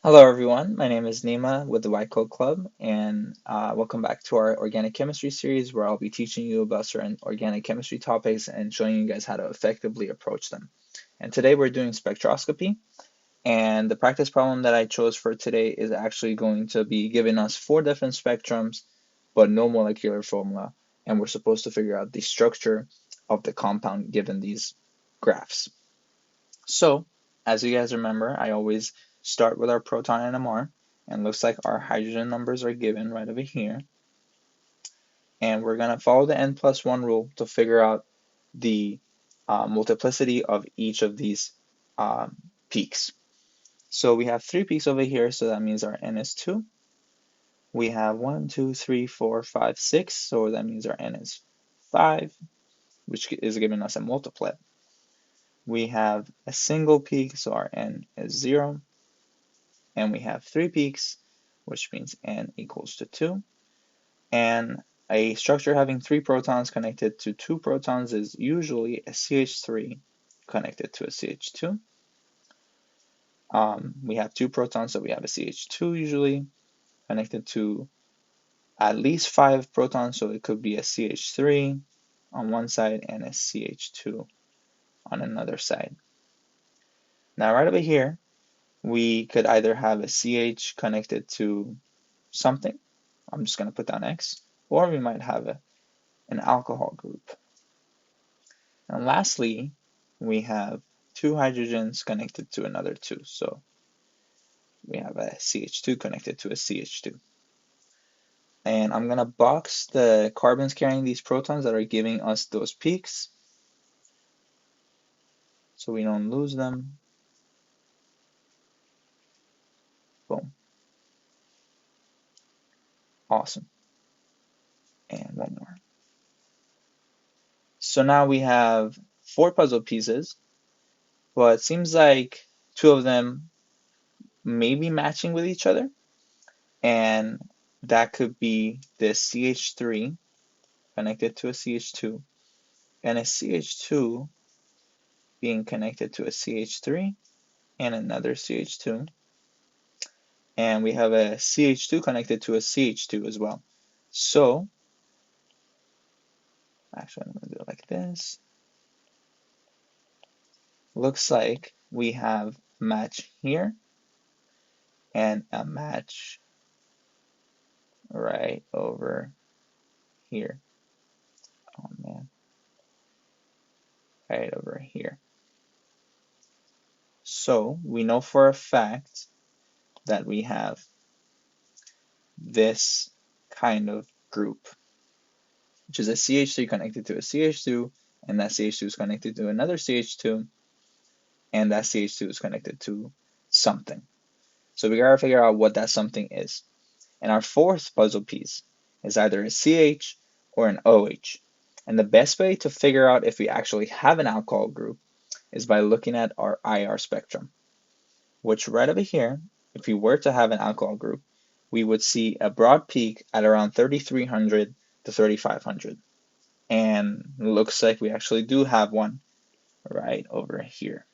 Hello everyone, my name is Nima with the White Coat Club, and welcome back to our organic chemistry series where I'll be teaching you about certain organic chemistry topics and showing you guys how to effectively approach them. And today we're doing spectroscopy, and the practice problem that I chose for today is actually going to be giving us four different spectrums, but no molecular formula, and we're supposed to figure out the structure of the compound given these graphs. So, as you guys remember, I always start with our proton NMR, and looks like our hydrogen numbers are given right over here. And we're going to follow the n+1 rule to figure out the multiplicity of each of these peaks. So we have three peaks over here, so that means our n is 2. We have 1, 2, 3, 4, 5, 6, so that means our n is 5, which is giving us a multiplet. We have a single peak, so our n is 0. And we have three peaks, which means n equals to 2. And a structure having three protons connected to two protons is usually a CH3 connected to a CH2. We have two protons, so we have a CH2 usually connected to at least 5 protons, so it could be a CH3 on one side and a CH2 on another side. Now right over here, we could either have a CH connected to something, I'm just going to put down X, or we might have an alcohol group. And lastly, we have two hydrogens connected to another two. So we have a CH2 connected to a CH2. And I'm going to box the carbons carrying these protons that are giving us those peaks so we don't lose them. Boom. Awesome. And one more. So now we have four puzzle pieces, but it seems like two of them may be matching with each other. And that could be this CH3 connected to a CH2 and a CH2 being connected to a CH3 and another CH2. And we have a CH2 connected to a CH2 as well. So, actually, I'm going to do it like this. Looks like we have a match here and a match right over here. Oh man, right over here. So we know for a fact that we have this kind of group, which is a CH3 connected to a CH2, and that CH2 is connected to another CH2, and that CH2 is connected to something. So we gotta figure out what that something is. And our fourth puzzle piece is either a CH or an OH. And the best way to figure out if we actually have an alcohol group is by looking at our IR spectrum, which right over here, if we were to have an alcohol group, we would see a broad peak at around 3300 to 3500. And it looks like we actually do have one right over here,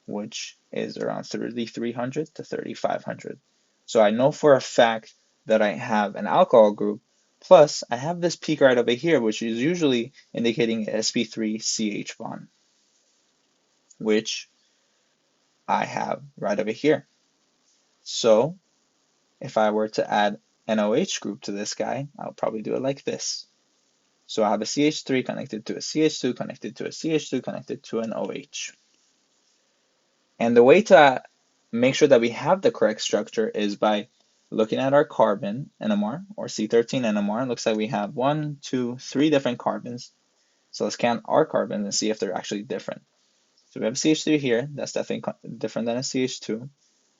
which is around 3300 to 3500. So I know for a fact that I have an alcohol group, plus I have this peak right over here, which is usually indicating a sp3ch bond, which I have right over here. So if I were to add an OH group to this guy, I'll probably do it like this. So I have a CH3 connected to a CH2 connected to a CH2 connected to an OH. And the way to make sure that we have the correct structure is by looking at our carbon NMR or C13 NMR. It looks like we have 1, 2, 3 different carbons. So let's count our carbons and see if they're actually different. So we have a CH3 here. That's definitely different than a CH2.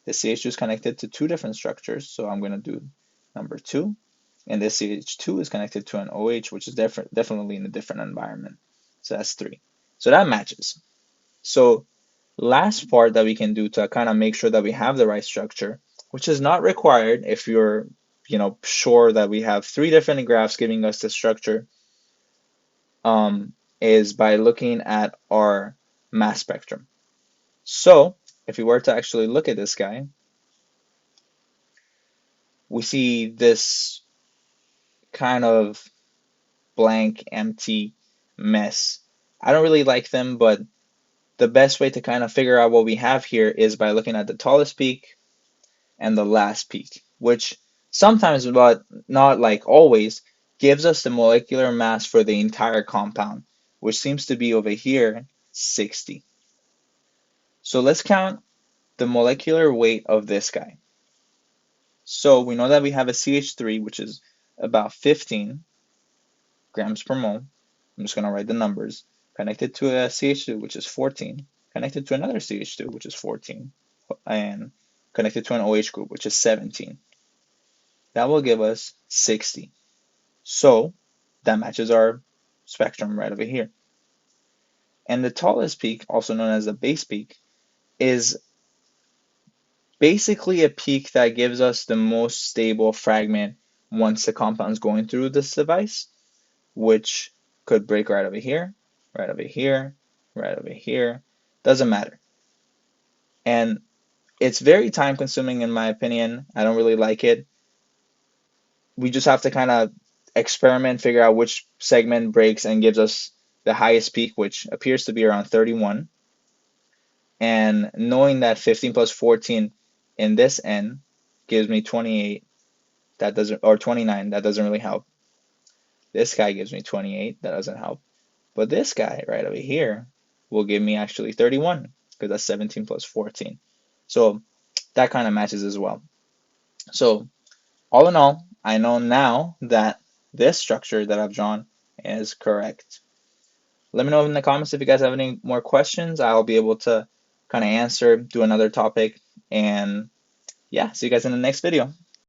The CH2 is connected to two different structures. So I'm going to do number 2. And this CH2 is connected to an OH, which is definitely in a different environment. So that's 3. So that matches. So last part that we can do to kind of make sure that we have the right structure, which is not required if you're sure that we have 3 different graphs giving us the structure, is by looking at our mass spectrum. So if we were to actually look at this guy, we see this kind of blank, empty mess. I don't really like them, but the best way to kind of figure out what we have here is by looking at the tallest peak and the last peak, which sometimes, but not like always, gives us the molecular mass for the entire compound, which seems to be over here 60. So let's count the molecular weight of this guy. So we know that we have a CH3, which is about 15 grams per mole. I'm just going to write the numbers. Connected to a CH2, which is 14. Connected to another CH2, which is 14. And connected to an OH group, which is 17. That will give us 60. So that matches our spectrum right over here. And the tallest peak, also known as the base peak, is basically a peak that gives us the most stable fragment once the compound is going through this device, which could break right over here, right over here, right over here. Doesn't matter. And it's very time consuming in my opinion. I don't really like it. We just have to kind of experiment, figure out which segment breaks and gives us the highest peak, which appears to be around 31. And knowing that 15 plus 14 in this end gives me 28, that doesn't, or 29, that doesn't really help. This guy gives me 28, that doesn't help. But this guy right over here will give me actually 31, because that's 17 plus 14. So that kind of matches as well. So all in all, I know now that this structure that I've drawn is correct. Let me know in the comments if you guys have any more questions. I'll be able to kind of answer, do another topic, and yeah, see you guys in the next video.